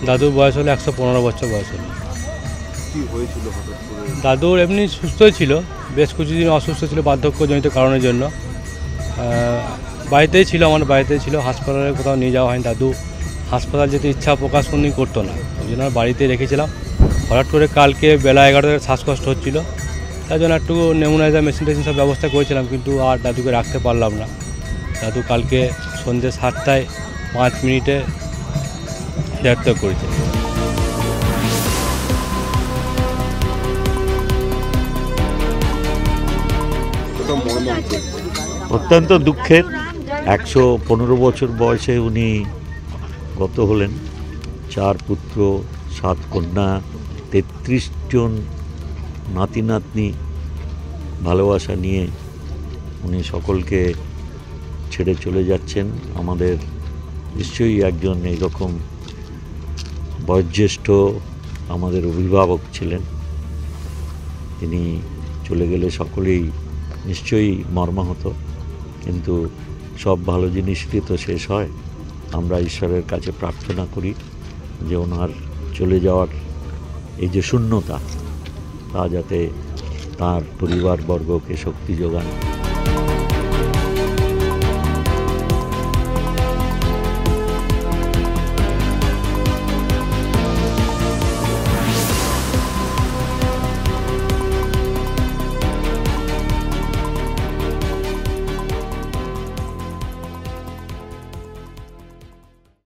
দাদুর বয়স হলো 115 বছর বয়স হলো। কি হয়েছিল হঠাৎ করে? দাদুর এমনি সুস্থই ছিল, বেশ কিছুদিন অসুস্থ ছিল বার্ধক্যজনিত কারণের জন্য। বাড়িতেই ছিল, আমার বাড়িতেই ছিল, হাসপাতালে কোথাও নিয়ে যাওয়া হয়নি। দাদু হাসপাতাল যেতে ইচ্ছা প্রকাশ কোনোদিন করতো না, ওই জন্য বাড়িতেই রেখেছিলাম। হঠাৎ করে কালকে বেলা 11টায় শ্বাসকষ্ট হচ্ছিল, তাই জন্য একটু নেমুনাইজার মেশিন টেশিন সব ব্যবস্থা করেছিলাম, কিন্তু আর দাদুকে রাখতে পারলাম না। দাদু কালকে সন্ধ্যে 7টায় 5 মিনিটে দেহত্যাগ করেছে। অত্যন্ত দুঃখের। 115 বছর বয়সে উনি গত হলেন। 4 পুত্র 7 কন্যা, 33 জন নাতি নাতনি ভালোবাসা নিয়ে উনি সকলকে ছেড়ে চলে যাচ্ছেন। আমাদের নিশ্চয়ই একজন এইরকম বয়োজ্যেষ্ঠ আমাদের অভিভাবক ছিলেন। তিনি চলে গেলে সকলেই নিশ্চয়ই মর্মাহত, কিন্তু সব ভালো জিনিসই তো শেষ হয়। আমরা ঈশ্বরের কাছে প্রার্থনা করি যে ওনার চলে যাওয়ার এই যে শূন্যতা, তা যাতে তার পরিবারবর্গকে শক্তি যোগান।